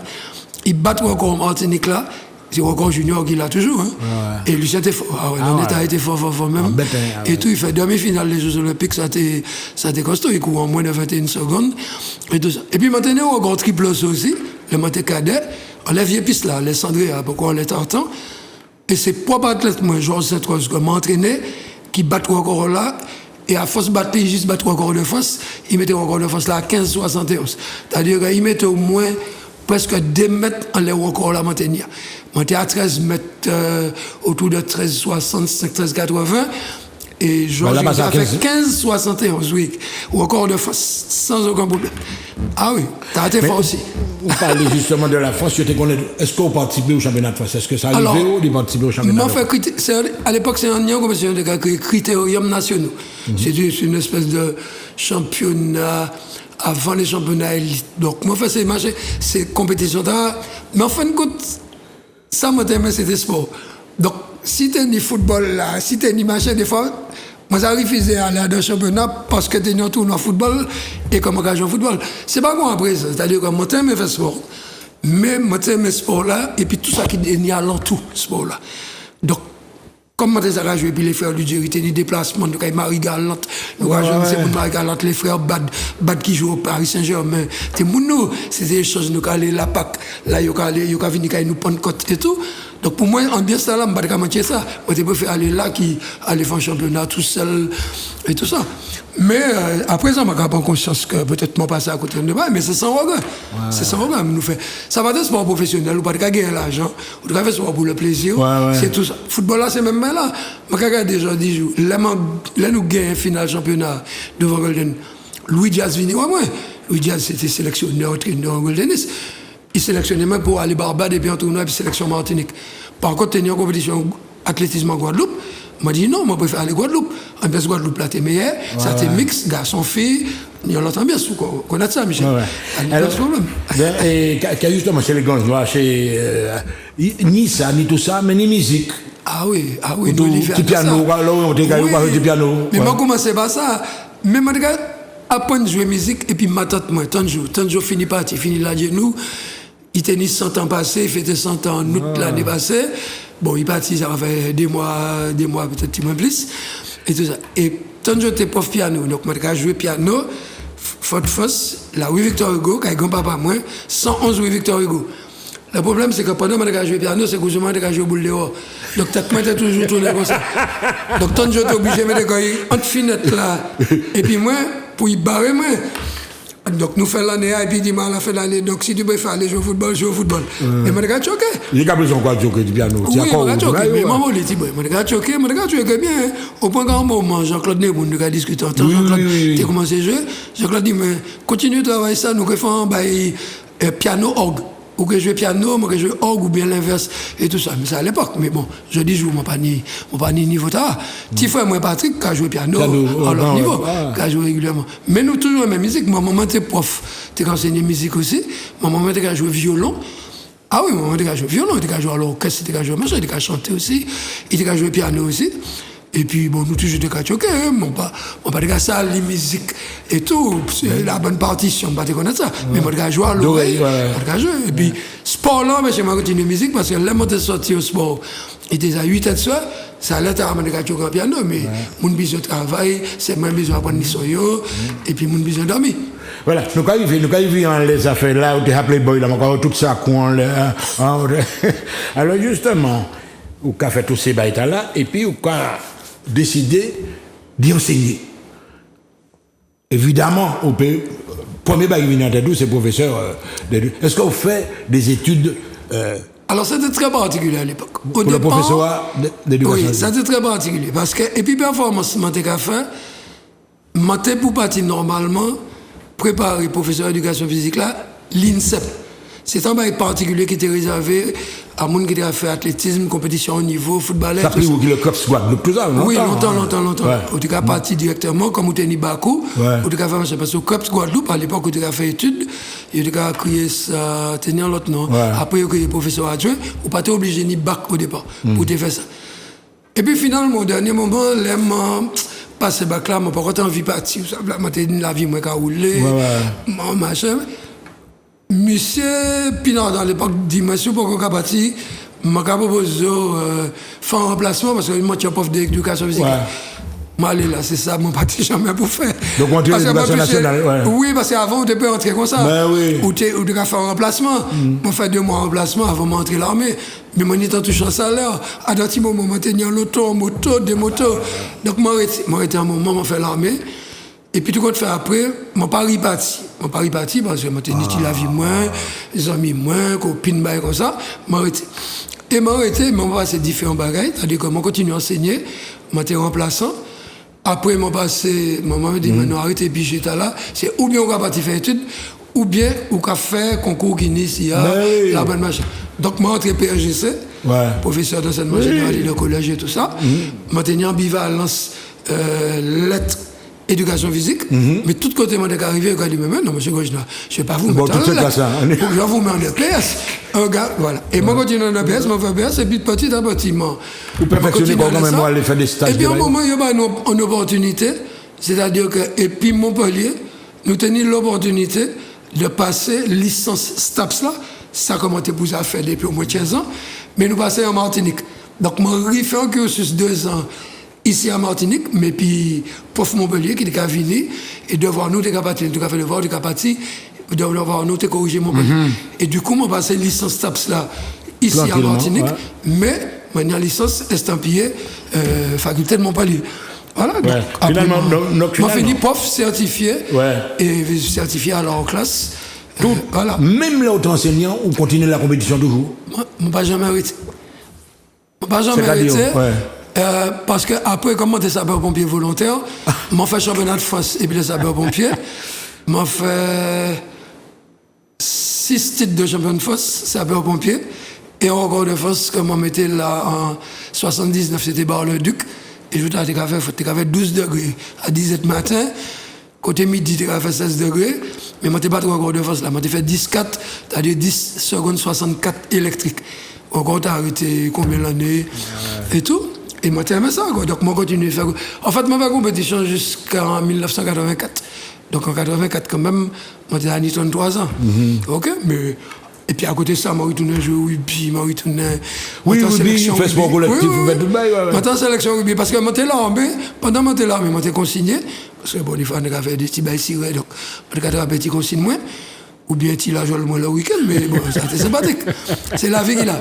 Il bat encore Martinique là. C'est encore junior qu'il a toujours. Hein. Ouais. Et Lucien était fort. L'État a été fort même. Et tout, il fait demi-finale des Jeux Olympiques, ça a été costaud. Il court en moins de 21 secondes. Et tout ça. Et puis maintenant, on a encore triple saut aussi, le monté cadet. On l'a vieille piste là, les cendriers, pourquoi on l'est en temps. Et c'est propre athlète, moi, Georges Saint-Oise, qui m'a entraîné, qui bat encore là. Et à force de battre, il juste battre encore de force. Il mettait encore de force là à 15,71. C'est-à-dire qu'il mettait au moins presque 2 mètres en l'air encore la montagne. Monté à 13 mètres, autour de 13,65, 13,80. Et Georges a fait 15,71, oui. Ou encore de force, sans aucun problème. Ah oui, t'as été fort aussi. Vous parlez justement de la France. Est-ce qu'on participait au championnat de France? Est-ce que ça arrivait ou de participer au championnat de France? À l'époque, c'est un commission de critériums nationaux. C'est une espèce de championnat avant les championnats élites. Donc, moi, ces compétitions-là. Mais en fin de compte, ça m'a aimé, c'était sport. Donc, si tu es ni football là, si tu es ni machin, des fois, moi, ça refusé à aller à un championnat parce que tu es en tournoi football et comme on joue au football. C'est pas moi après ça. C'est-à-dire que moi, j'aime faire sport. Mais moi, j'aime sport là et puis tout ça qui est alentour, sport là. Donc, comme moi, j'ai joué, puis les frères du Jerry, des déplacements, nous avons Marie Galante, nous avons joué Marie Galante, les frères Bad qui jouent au Paris Saint-Germain. C'est des choses, nous avons allé la PAC, là, nous avons venu nous prendre côte et tout. Donc pour moi, en bien ça, là, je ne peux pas mentir ça. Moi, je préfère aller là, aller faire un championnat tout seul et tout ça. Mais après ça, je prends conscience que peut-être je passe à côté de moi, mais c'est sans regret. C'est sans regret. Ça va être sport professionnel, ou pas de gagner l'argent, ou de faire sport pour le plaisir. C'est tout ça. Football là, c'est même là. Je regarde déjà 10 jours. Là, nous gagnons un final championnat devant Golden. Louis Diaz vini, moi. Louis Diaz, c'était sélectionné au Golden Tennis. Il sélectionnait même pour aller Barbade et puis en tournoi, puis sélection Martinique. Par contre, il y a une compétition athlétisme en Guadeloupe. M'a dit non, moi je préfère aller Guadeloupe. En plus, Guadeloupe, là, t'es meilleur. Ça, t'es mix, garçon, fille. Il y a l'entend bien, on connaît ça, Michel. Alors, pas de problème. Et justement, chez les gants, chez ni ça, ni tout ça, mais ni musique. Ah oui, Petit piano, du piano. Mais moi, commencé par ça. Mais moi, apprendre à jouer musique, et puis ma tante, moi, tant de jours fini parti, fini là, nous. Il tenait 100 ans passés, il fêtait 100 ans en août l'année passée. Bon, il partit, ça va faire des mois peut-être un petit peu plus. Et tout ça. Et tant que j'étais prof piano, donc moi, j'ai joué piano, Fort Fosse, la rue Victor Hugo, quand grand-papa moi, 111 rue Victor Hugo. Le problème, c'est que pendant que je joué piano, c'est que je joué au boule dehors. Donc, tête moi, toujours tourné comme ça. Donc, tant que j'étais obligé de mettre entre fenêtre là. Et puis, moi, pour y barrer, moi. Donc, nous faisons l'année, et puis, il dit, à la fin de l'année, donc, si tu peux faire aller jouer au football, joue au football. Et moi, je suis choqué. Il y a besoin de jouer du piano. Oui, je suis choqué. Mais maman, il dit, moi, je suis choqué, bien. Au point qu'à un moment, Jean-Claude Neboun, nous avons discuté en temps. Jean-Claude, tu as commencé à jouer. Jean-Claude dit, mais continue de travailler ça, nous faisons un piano orgue. Ou que je joue piano, moi que je joue orgue ou bien l'inverse et tout ça. Mais c'est à l'époque. Mais bon, je dis, je ne pas ni niveau tard. Petit frère, moi, Patrick, qui a joué piano à leur niveau, qui a joué régulièrement. Mais nous, toujours la même musique. Moi, maman, t'es prof, t'es enseigné musique aussi. Maman, t'es joué violon. Ah oui, maman, t'es joué violon, t'es joué à l'orchestre, t'es joué machin, t'es chanté aussi. Il t'es joué piano aussi. Et puis, bon, nous toujours des cas choqués, hein. Mon pas de ça, les musiques et tout, la bonne partition, on ne peut pas connaître ça. Mais moi, je joue à l'oreille, et puis, sport là, mais je vais continuer la musique parce que là, moi, je suis sorti au sport. Il était à 8 ans de soir, ça allait à me choquer en piano, mais mon besoin de travail, c'est moi besoin d'apprendre les soyaux, et puis mon besoin de dormir. Voilà, nous avons vu les affaires là, où tu as appelé boy, là, encore tout ça, coin là. Alors, justement, on a fait tous ces bails là, et puis on a décidé d'y enseigner. Évidemment, on peut. Premier bail qui vient en tête, c'est professeur. Est-ce qu'on fait des études alors, c'était très particulier à l'époque. Pour le professeur d'éducation. Oui, c'était très particulier. Parce que, et puis, performance, je fait, je pour partir normalement, préparer professeur d'éducation physique là, l'INSEP. C'est un bail particulier qui était réservé à monde qui a fait athlétisme, compétition au niveau, football. Ça pris le COPS Guadeloupe, tout ça, longtemps. Oui, longtemps. Ouais. On était parti directement, comme on était Bakou. On était fait marcher. Parce que le COPS Guadeloupe, à l'époque, on était fait études. Il était créé ça, tenir l'autre nom. Après, il y a professeur adjoint. On n'était pas obligé ni bac au départ pour te faire ça. Et puis finalement, au dernier moment, l'aime passer bac là, je n'ai pas encore envie de partir. La vie m'a roulé, machin. Monsieur Pinard, dans l'époque, dit, monsieur, pourquoi on a parti, m'a proposé faire un remplacement parce que moi, je suis prof d'éducation physique. Moi, allez là, c'est ça, mon parti jamais pour faire. Donc, on tient l'éducation nationale, Oui, parce qu'avant, on était pas rentrer comme ça. Ben oui. Ou tu as fait un remplacement. On fait 2 mois de remplacement avant d'entrer l'armée. Mais moi, j'étais touché un salaire. À un petit moment, je tenais l'auto, moto, des motos. Donc, moi, j'étais un moment, je fait l'armée. Et puis, tout ce qu'on fait après, je pas reparti. Je pas reparti parce que je tenais la vie moins, les amis moins, copines, comme ça. Je arrêté. Et je arrêté, mais on va passer différents bagages. C'est-à-dire que je continue à enseigner, je suis remplaçant. Après, je passé, maman me dit, maintenant arrêtez, puis j'étais là. C'est ou bien on va partir faire études, ou bien on va faire concours Guinness, la bonne machin. Donc, je suis entré PRGC, professeur d'enseignement général de collège et tout ça. Je suis en bivalence lettres, éducation physique, mais tout côté, moi, dès arrivé, je dit, mais non, monsieur Gojna, je ne vais pas vous mettre en lettres. Je vais vous mettre en EPS. Voilà. Et moi, je continue en EPS, je fais EPS, et puis petit à petit, vous perfectionnez quand même, moi, aller faire des stages. Et puis, au moment, il y a une opportunité, c'est-à-dire que, et puis Montpellier, nous tenions l'opportunité de passer licence STAPS là, ça a commencé pour ça faire depuis au moins 15 ans, mais nous passons en Martinique. Donc, je refais un cursus 2 ans ici à Martinique, mais puis, prof Montpellier qui est venu, et devoir nous, t'es capable, tu as fait le devoir, tu es capable, devoir nous, t'es corrigé Montpellier. Et du coup, je passé licence STAPS là, ici à Martinique, mais, maintenant, licence estampillée, faculté de Montpellier. Voilà, donc, finalement, on fait des profs certifiés, et certifiés alors en classe. Voilà. Même là, autant enseignant, on continue la compétition toujours. Moi, je n'ai pas jamais arrêté. Je n'ai pas jamais arrêté. Parce qu'après, comme j'étais sapeur-pompier volontaire, j'ai fait championnat de France et puis les sapeurs-pompiers. J'ai fait 6 titres de champion de France, sapeur-pompier. Et un record de France, comme on mettait là en 79, c'était Bar-le-Duc. Et je t'ai fait 12 degrés à 17 matin. Côté midi, tu as fait 16 degrés. Mais je n'ai pas trop record de France là. J'ai fait 10-4, c'est-à-dire 10 secondes 64 électriques. Encore, tu as arrêté combien d'années et tout. Et moi, j'ai aimé ça, quoi. Donc, moi, continue à faire. En fait, moi, j'ai fait compétition jusqu'en 1984. Donc, en 84, quand même, moi, j'ai 33 ans. OK? Mais Et puis à côté de ça, je retourné jouer au rugby, je retourné. Oui, rugby, fait sport collectif, vous faites tout le bail. Maintenant, sélection rugby, parce que je suis là, pendant que je suis là, je suis consigné, parce que bon, il faut faire des petits bails cirés, donc je suis un petit consigne moins. Ou bien il a joué le week-end, mais bon, c'est sympathique. C'est la vie qu'il a.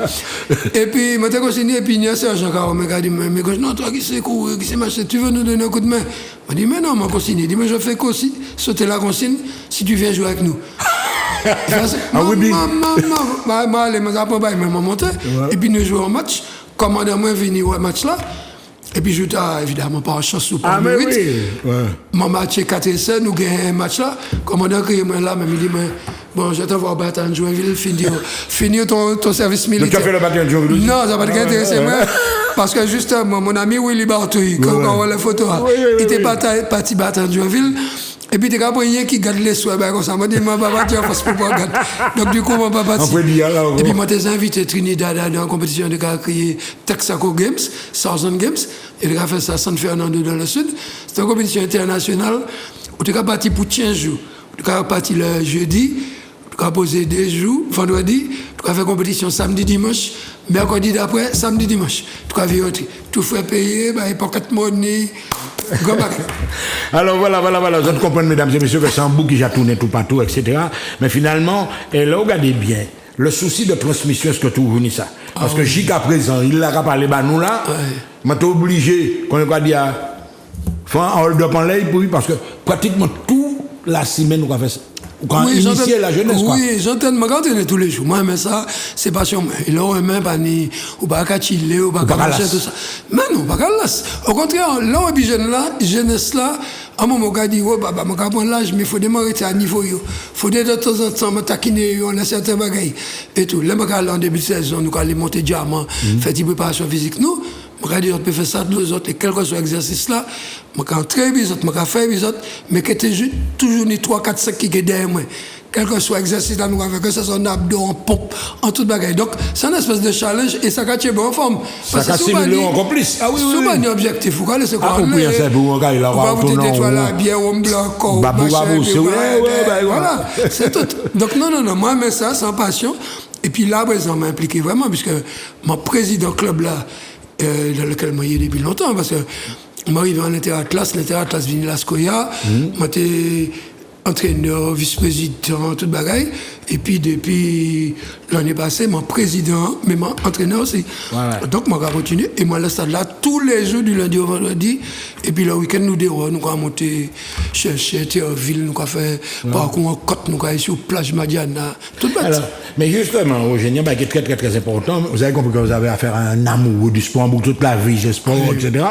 Et puis, je suis consigné, et puis il y a Serge Caro, il m'a dit, mais non, toi qui sais courir, qui sais marcher, tu veux nous donner un coup de main? Je dis, mais non, je consigné. Il dit, mais je fais sauter la consigne si tu viens jouer avec nous. Ah oui, bien. Je vais monter, et puis nous jouons un match. Commandant moi venu au match là. Et puis, je n'ai évidemment pas chance ou pas mérite. Oui. Mon match est 4-5, nous gagnons un match là. Commandant qui est là, mais il dit, bon, je te vois battre en Joinville, finir ton service militaire. Tu as fait le bataillon de Joinville? Non, ça va pas intéressé moi. Parce que justement, mon ami Willy Bartouille, quand on voit les photos, il était parti battre en Joinville. Et puis, tu as un qui garde les soins, comme ça. Moi, je dis, mon papa, tu as force pour pas garder. Donc, du coup, mon papa, et puis, moi, je t'ai invité Trinidad dans une compétition de créer Texaco Games, Southern Games. Et il a fait ça à San Fernando dans le sud. C'est une compétition internationale où tu es parti pour 15 jours. Tu es parti le jeudi, tu as posé 2 jours, vendredi, tu as fait compétition samedi, dimanche, mercredi d'après, samedi, dimanche. Tu as vu autre. Tu fais payer, pocket money. Alors voilà, je comprends, mesdames et messieurs, que c'est un bout qui a tourné tout partout, etc. Mais finalement, là, regardez bien, le souci de transmission, est-ce que tout vous ça? Parce que jusqu'à présent, il n'a pas parlé de nous là, mais tu es obligé, qu'on va dire, faire un hold-up en l'air, parce que pratiquement toute la semaine, on va faire ça. Quand initier la jeunesse, quoi. Oui, j'entends me garder tous les jours. Moi, mais ça, c'est passion. Il a un même pas ni, ou pas qu'à chiller, ou pas qu'à marcher, tout ça. Mais non, pas qu'à l'as. Au contraire, là, et puis jeunesse là, à un moment, on a dit, oh, bah, mon gars, l'âge, mais il faut m'arrêter à niveau, il faut de temps en temps me taquiner, on a certains bagailles. Et tout. Là, en début de saison, nous allons monter diamant, faire une préparation physique, nous. Je peux faire ça de nous autres, et quel que soit l'exercice là, je peux entrer, je peux faire des autres, mais que tu toujours 3, 4, 5 qui est derrière moi. Quel que soit l'exercice là, nous avons que ce soit en abdos, en pompe, en toute bagaille. Donc, c'est une espèce de challenge et ça cache bon en forme. Ça cache encore plus. Ah oui, c'est un objectif. Vous connaissez quoi? Ah oui, c'est bon, gars, il a pas vous t'étoiler là, bien homme blanc, corps, voilà, c'est tout. Donc, non, moi, mais ça, sans passion. Et puis là, ça m'a impliqué vraiment, puisque mon président club là, dans lequel moi, il y est depuis longtemps, parce que moi, arrivé en Interatlas Vinila Skoya, moi, j'étais entraîneur, vice-président, toute bagaille, et puis depuis l'année passée, mon président, mais mon entraîneur aussi. Ouais. Donc, moi, j'ai continué, et moi, le stade là, tous les jours, du lundi au vendredi, et puis le week-end, nous déroulons, nous avons monté chercher Théorville, nous avons fait parcours en côte, nous avons été sur plage Madiana, toute bagaille. Mais justement, Eugénie, qui est très, très, très important, vous avez compris que vous avez affaire à un amour du sport, pour toute la vie, du sport, etc.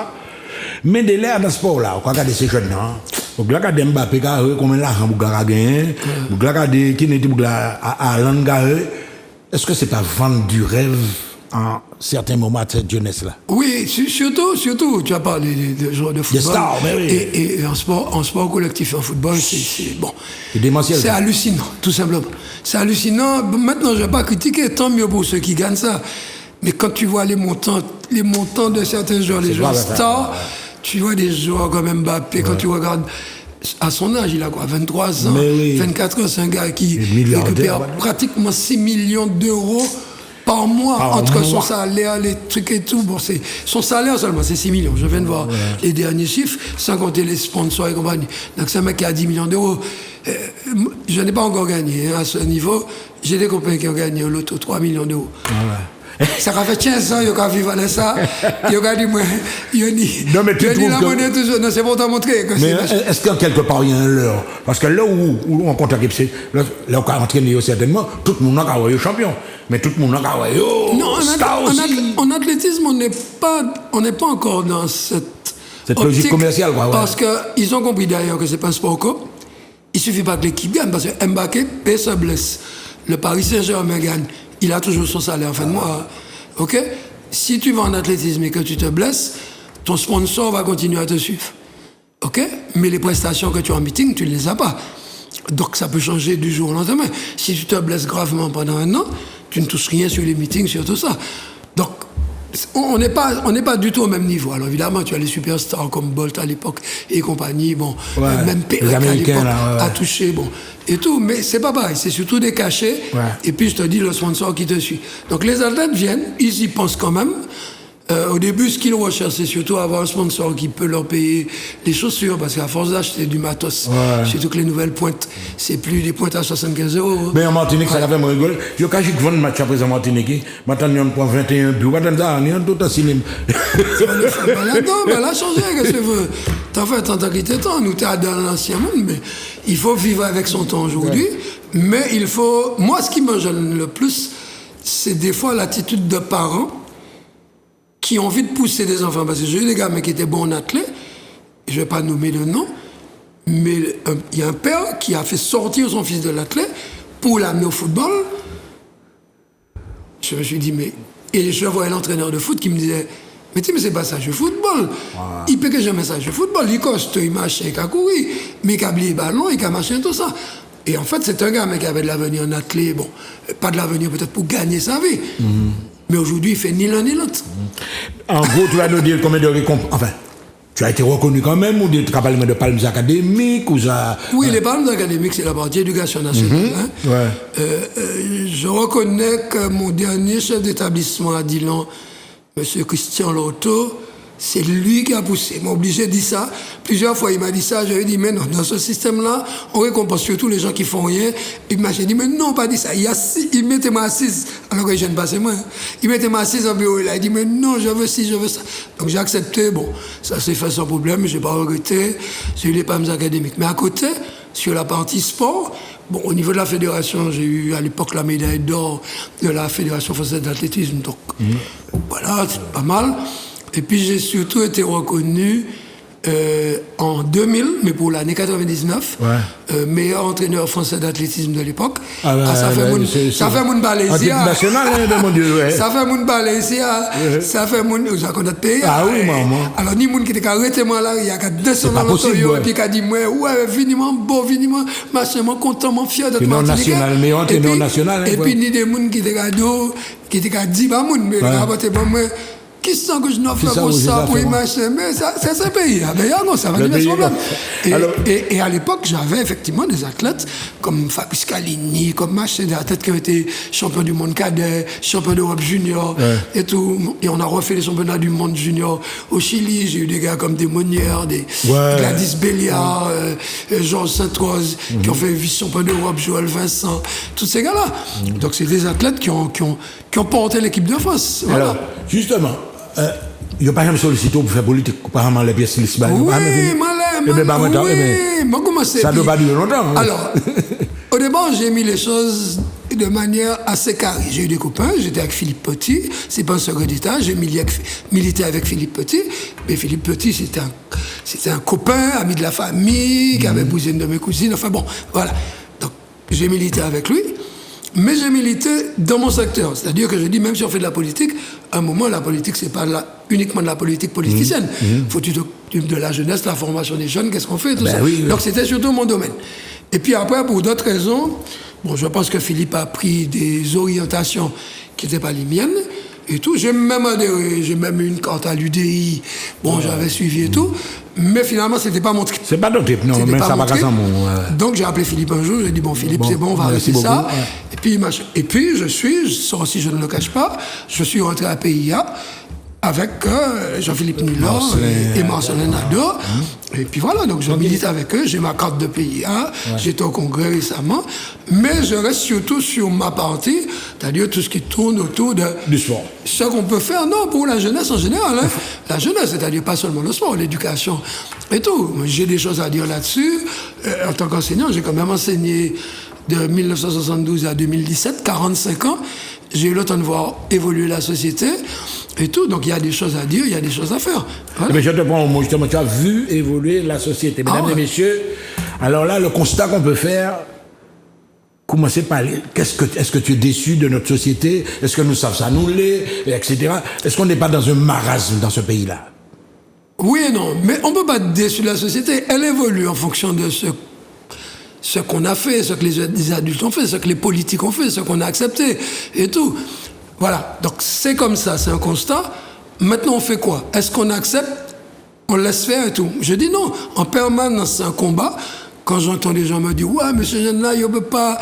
Mais de l'air dans ce sport-là, on regarde ces jeunes-là, on regarde Mbappé, combien d'argent vous avez gagné, on regarde qui n'est pas à Alain Garé. Est-ce que c'est pas vendre du rêve en certains moments de cette jeunesse-là? Oui, surtout, tu as parlé de joueurs de football. Des stars, mais oui. Et en sport collectif, en football, c'est bon. C'est démentiel. C'est hallucinant, tout simplement. C'est hallucinant. Maintenant, je ne vais pas critiquer, tant mieux pour ceux qui gagnent ça. Mais quand tu vois les montants de certains joueurs, les joueurs stars, tu vois des joueurs comme Mbappé, quand tu regardes à son âge, il a quoi, 23 ans, 24 ans, c'est un gars qui récupère pratiquement 6 millions d'euros par mois entre son salaire, les trucs et tout. Bon, son salaire seulement, c'est 6 millions. Je viens de voir les derniers chiffres, sans compter les sponsors et compagnie. Donc, c'est un mec qui a 10 millions d'euros. Je n'ai pas encore gagné à ce niveau. J'ai des copains qui ont gagné au loto 3 millions d'euros. Ça a fait 15 ans, il a vécu avec ça. Il a dit, moi, il a dit, non, mais tu trouves la monnaie toujours. Non, c'est pour t'en montrer. Mais est-ce que quelque part, il y a un leurre? Parce que là où on compte à Gipsy, là où on a entraîné certainement, tout le monde a envoyé champion. Mais tout le monde a envoyé star aussi. En athlétisme, on n'est pas encore dans cette logique commerciale. Parce qu'ils ont compris d'ailleurs que ce n'est pas un sport cop. Il ne suffit pas que l'équipe gagne, parce que Mbappé se blesse. Le Paris Saint-Germain gagne. Il a toujours son salaire en fin de mois. OK? Si tu vas en athlétisme et que tu te blesses, ton sponsor va continuer à te suivre. OK? Mais les prestations que tu as en meeting, tu ne les as pas. Donc ça peut changer du jour au lendemain. Si tu te blesses gravement pendant 1 an, tu ne touches rien sur les meetings, sur tout ça. Donc, on n'est pas du tout au même niveau. Alors évidemment, tu as les superstars comme Bolt à l'époque et compagnie, bon, même Pérec à l'époque a touché, bon, et tout, mais c'est pas pareil, c'est surtout des cachets, et puis je te dis le sponsor qui te suit. Donc les athlètes viennent, ils y pensent quand même. Au début, ce qu'ils recherchent, c'est surtout avoir un sponsor qui peut leur payer les chaussures, parce qu'à force d'acheter du matos, surtout que les nouvelles pointes, c'est plus des pointes à 75 €. Mais en Martinique, ça fait mon rigole. Je cache que vendre match après en Martinique, maintenant on prend 21 buts, on a tout un cinéma. Là, là, changer, qu'est-ce que tu veux? T'as fait tant qu'il était temps, nous t'es dans l'ancien monde, mais il faut vivre avec son temps aujourd'hui, mais il faut. Moi, ce qui me gêne le plus, c'est des fois l'attitude de parents qui ont envie de pousser des enfants. Parce que j'ai eu des gars qui étaient bons en athlète, je ne vais pas nommer le nom, mais il y a un père qui a fait sortir son fils de l'athlète pour l'amener au football. Je me suis dit, mais... Et je voyais l'entraîneur de foot qui me disait, mais c'est pas ça, je football. Il peut que jamais ça, je football. Il coste, il marche, il a couru, mais il a oublié le ballon, il a marché, tout ça. Et en fait, c'est un gars qui avait de l'avenir en athlète, bon, pas de l'avenir peut-être pour gagner sa vie. Mais aujourd'hui, il fait ni l'un ni l'autre. En gros, tu vas nous dire combien de récompenses. Enfin, tu as été reconnu quand même, ou tu as parlé de palmes académiques, ou ça. Oui, les palmes académiques, c'est la partie éducation nationale. Je reconnais que mon dernier chef d'établissement à Dillon, M. Christian Lotto, c'est lui qui a poussé. Il m'a obligé de dire ça. Plusieurs fois, il m'a dit ça. J'avais dit, mais non, dans ce système-là, on récompense surtout les gens qui font rien. Il m'a dit, mais non, pas dit ça. Il mettait ma assise, alors que je ne passais moi. Il mettait ma assise en bureau. Il a dit, mais non, je veux ci, je veux ça. Donc j'ai accepté. Bon, ça s'est fait sans problème. Je n'ai pas regretté. J'ai eu les palmes académiques. Mais à côté, sur la partie sport, bon, au niveau de la fédération, j'ai eu à l'époque la médaille d'or de la Fédération française d'athlétisme. Donc voilà, c'est pas mal. Et puis j'ai surtout été reconnu en 2000, mais pour l'année 99, meilleur entraîneur français d'athlétisme de l'époque. Ça fait mon Balésia. Ça fait mon Balésia. Ça fait mon. Vous connaissez le pays. Ah oui, maman. Alors, ni moun qui était arrêté moi là, il y a qu'à descendre dans l'auto et puis qui a dit, ouais, finiment, beau, finiment, machin, content, fier d'être national, mais entraîneur national. Et puis, ni des moun qui étaient qu'à dire, bah, moun, mais il a voté pour moi. Qui sent que je n'en fais pas ça pour y marcher? Mais c'est ce pays. D'ailleurs, non, ça va dire son problème. Et à l'époque, j'avais effectivement des athlètes comme Fabrice Calini, comme Machin, des athlètes qui ont été champions du monde cadet, champions d'Europe junior et tout. Et on a refait les championnats du monde junior au Chili. J'ai eu des gars comme des Monnières, des Gladys Béliard, Georges Sainte-Rose, qui ont fait vice-champion d'Europe, Joël Vincent, tous ces gars-là. Donc, c'est des athlètes qui ont porté l'équipe de France. Voilà. Alors, justement, il n'y a pas jamais sollicité pour faire politique, apparemment les pièces ici. Oui, ça ne doit pas durer longtemps. Alors, au départ, j'ai mis les choses de manière assez carrée. J'ai eu des copains, j'étais avec Philippe Petit, c'est pas un secret d'État, j'ai milité avec Philippe Petit, mais Philippe Petit, c'était un copain, ami de la famille, qui avait épousé une de mes cousines, enfin bon, voilà. Donc, j'ai milité avec lui. Mais j'ai milité dans mon secteur. C'est-à-dire que je dis, même si on fait de la politique, à un moment, la politique, c'est pas uniquement de la politique politicienne. Faut de la jeunesse, la formation des jeunes, qu'est-ce qu'on fait, tout ça. Donc c'était surtout mon domaine. Et puis après, pour d'autres raisons, bon, je pense que Philippe a pris des orientations qui n'étaient pas les miennes. Et tout, j'ai même adhéré, j'ai même eu une carte à l'UDI, bon, j'avais suivi et tout, mais finalement, c'était pas mon trip. C'est pas ton trip, non, mais ça va pas ça, mon... Donc, j'ai appelé Philippe un jour, j'ai dit, bon, Philippe, c'est bon, on va arrêter ça. Et puis, ça aussi, je ne le cache pas, je suis rentré à PIA avec Jean-Philippe Nilor et Marcelin Nadeau. Et puis voilà, donc je milite avec eux, j'ai ma carte de PIA, j'étais au congrès récemment, mais je reste surtout sur ma partie, c'est-à-dire tout ce qui tourne autour du sport. Ce qu'on peut faire, non, pour la jeunesse en général. La jeunesse, c'est-à-dire pas seulement le sport, l'éducation et tout. J'ai des choses à dire là-dessus. En tant qu'enseignant, j'ai quand même enseigné de 1972 à 2017, 45 ans. J'ai eu le temps de voir évoluer la société et tout. Donc, il y a des choses à dire, il y a des choses à faire. Voilà. Mais je te prends au mot, justement, tu as vu évoluer la société. Mesdames et messieurs, alors là, le constat qu'on peut faire, commencer par est-ce que tu es déçu de notre société? Est-ce que nous savons s'annouler, etc. Est-ce qu'on n'est pas dans un marasme dans ce pays-là? Oui et non, mais on ne peut pas être déçu de la société. Elle évolue en fonction de ce qu'on a fait, ce que les adultes ont fait, ce que les politiques ont fait, ce qu'on a accepté et tout. Voilà, donc c'est comme ça, c'est un constat. Maintenant, on fait quoi? Est-ce qu'on accepte? On laisse faire et tout? Je dis non. En permanence, c'est un combat. Quand j'entends des gens me dire, ouais, mais ce jeune-là, il ne peut pas,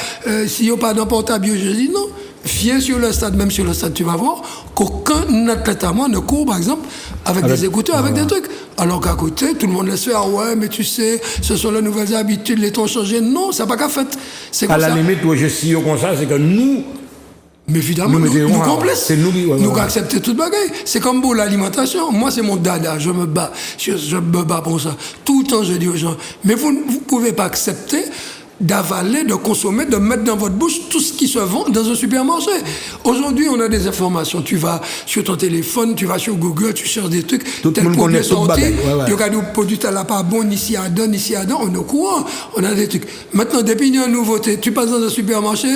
s'il n'y a pas d'un portable, je dis non. Viens sur le stade, même sur le stade, tu vas voir qu'aucun athlète à moi ne court, par exemple, avec des écouteurs, avec des trucs. Alors qu'à côté, tout le monde laisse faire, ouais, mais tu sais, ce sont les nouvelles habitudes, les temps changés. Non, ça n'a pas qu'à fait. C'est à la limite, où je suis comme ça, c'est que nous. Mais évidemment, nous complètes. C'est nous qui acceptons toute bagaille. C'est comme pour l'alimentation. Moi, c'est mon dada. Je me bats. Je me bats pour ça. Tout le temps, je dis aux gens, mais vous ne pouvez pas accepter d'avaler, de consommer, de mettre dans votre bouche tout ce qui se vend dans un supermarché. Aujourd'hui, on a des informations. Tu vas sur ton téléphone, tu vas sur Google, tu cherches des trucs. Tout le monde connaît tout bagaille. Il y a des produits là pas bon, ici à donne, on est au courant. On a des trucs. Maintenant, depuis qu'il y a une nouveauté, tu passes dans un supermarché,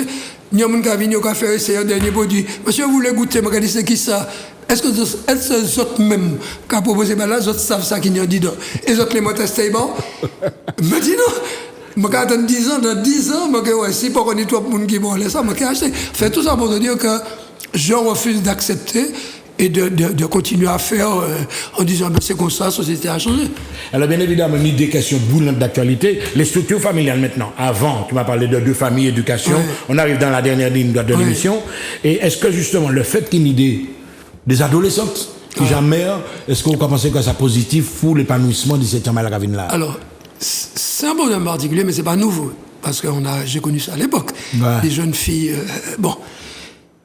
il y a un qui vient, qui a fait essayer un dernier produit. Monsieur, vous voulez goûter, regardez c'est qui ça? Est-ce que les autres même qui ont proposé là, les autres savent ça qu'ils ont dit dedans? Et les autres les m'ont testé, bon? Me dis non. Je vais attendre 10 ans, dans 10 ans, si pas qu'on est trois personnes qui vont laisser ça, je vais acheter. Fait tout ça pour te dire que je refuse d'accepter et de continuer à faire en disant ben c'est comme ça, la société a changé. Alors bien évidemment, une des questions brûlantes d'actualité, les structures familiales maintenant. Avant, tu m'as parlé de deux familles, éducation, on arrive dans la dernière ligne de l'émission. Et est-ce que justement le fait qu'il y ait des adolescentes qui jamais, est-ce que vous pensez que c'est positif pour l'épanouissement de cette ravine là? Alors, c'est un problème particulier, mais c'est pas nouveau. Parce que j'ai connu ça à l'époque. Des jeunes filles,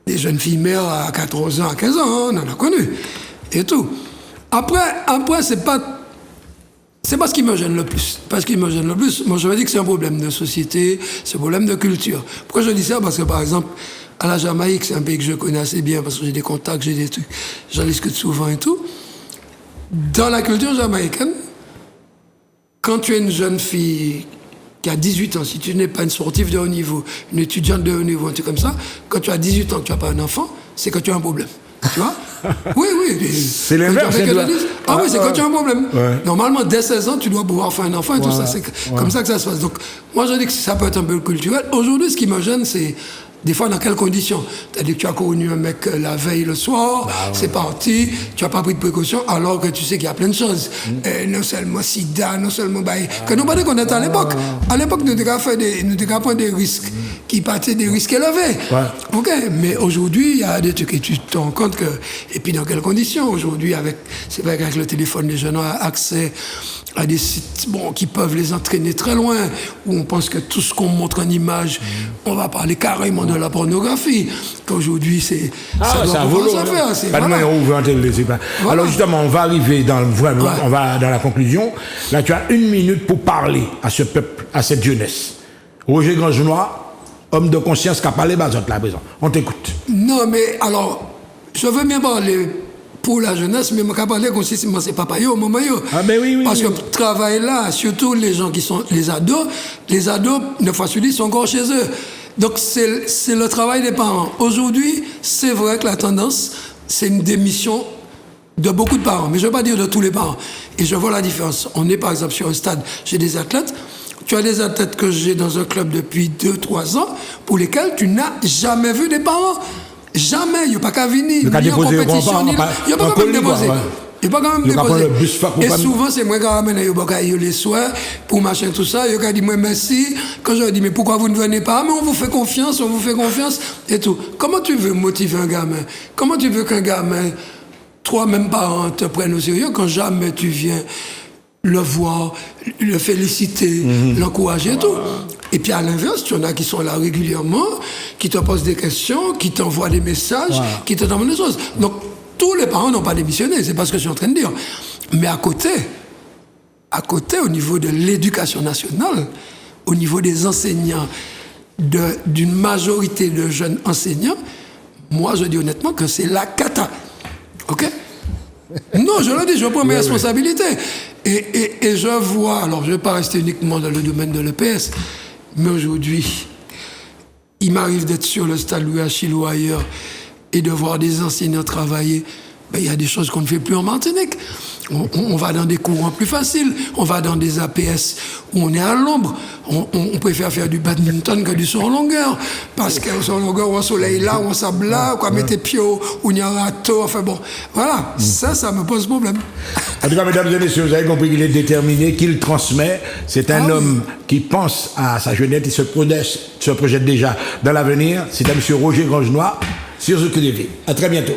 des jeunes filles mères à 14 ans, à 15 ans, on en a connu. Et tout. Après c'est pas ce qui me gêne le plus. Pas ce qui me gêne le plus. Moi, je veux dire que c'est un problème de société, c'est un problème de culture. Pourquoi je dis ça? Parce que, par exemple, à la Jamaïque, c'est un pays que je connais assez bien, parce que j'ai des contacts, j'ai des trucs, j'en discute souvent et tout. Dans la culture jamaïcaine, quand tu es une jeune fille qui a 18 ans, si tu n'es pas une sportive de haut niveau, une étudiante de haut niveau, un truc comme ça, quand tu as 18 ans que tu n'as pas un enfant, c'est que tu as un problème. Tu vois? Oui. C'est l'inverse. Ah oui, c'est quand tu as un problème. Ouais. Normalement, dès 16 ans, tu dois pouvoir faire un enfant et tout ça. C'est comme ça que ça se passe. Donc, moi, je dis que ça peut être un peu culturel. Aujourd'hui, ce qui me gêne, c'est des fois, dans quelles conditions? C'est-à-dire que tu as connu un mec la veille le soir, c'est parti, tu n'as pas pris de précaution, alors que tu sais qu'il y a plein de choses. Non seulement sida, non seulement... que nous ne connaissons à l'époque. À l'époque, nous avons pris des risques qui partaient des risques élevés. OK, mais aujourd'hui, il y a des trucs et tu te rends compte que... Et puis, dans quelles conditions? Aujourd'hui, c'est vrai qu'avec le téléphone, les jeunes ont accès à des sites qui peuvent les entraîner très loin, où on pense que tout ce qu'on montre en image, on va parler carrément de la pornographie. Qu'aujourd'hui, c'est... ça doit pouvoir se faire. Pas de manière ouverte, alors justement, on va arriver dans la conclusion. Là, tu as 1 minute pour parler à ce peuple, à cette jeunesse. Roger Grangenois, homme de conscience qui a parlé bas là présent. On t'écoute. Non, mais alors, je veux bien parler pour la jeunesse, mais je ne peux pas parler comme si c'est papa au moment yo. Ah ben oui. Parce que travail là, surtout les gens qui sont les ados, 9 fois sur 10 sont encore chez eux. Donc c'est le travail des parents. Aujourd'hui, c'est vrai que la tendance, c'est une démission de beaucoup de parents, mais je ne veux pas dire de tous les parents. Et je vois la différence. On est par exemple sur un stade, j'ai des athlètes. Tu as des athlètes que j'ai dans un club depuis 2-3 ans, pour lesquels tu n'as jamais vu des parents. Jamais, il n'y a pas qu'à venir, ni en compétition, ni là. Il n'y a pas quand même déposé. Il n'y a pas quand même déposé. Et souvent, c'est moi qui ramène les soirs pour machin, tout ça. Il y a dit, moi, merci. Quand je dis, mais pourquoi vous ne venez pas? Mais on vous fait confiance, et tout. Comment tu veux motiver un gamin? Comment tu veux qu'un gamin, toi-même parent, te prenne au sérieux quand jamais tu viens le voir, le féliciter, l'encourager et tout. Et puis à l'inverse, tu en as qui sont là régulièrement, qui te posent des questions, qui t'envoient des messages, qui te demandent des choses. Donc, tous les parents n'ont pas démissionné, c'est pas ce que je suis en train de dire. Mais à côté, au niveau de l'éducation nationale, au niveau des enseignants, d'une majorité de jeunes enseignants, moi je dis honnêtement que c'est la cata. OK? Non, je le dis, je prends mes responsabilités. Et je vois, alors je ne vais pas rester uniquement dans le domaine de l'EPS, mais aujourd'hui, il m'arrive d'être sur le stade Louis Achille ou ailleurs et de voir des enseignants travailler. Ben, il y a des choses qu'on ne fait plus en Martinique. On va dans des courants plus faciles, on va dans des APS où on est à l'ombre. On préfère faire du badminton que du saut en longueur. Parce qu'un saut en longueur, on soleil là, on sable là, on met tes pieds où il y a un râteau. Enfin bon, voilà, ça me pose problème. En tout cas, mesdames et messieurs, vous avez compris qu'il est déterminé, qu'il transmet. C'est un homme qui pense à sa jeunesse, il se projette déjà dans l'avenir. C'est à M. Roger Grangenois sur The TV. À très bientôt.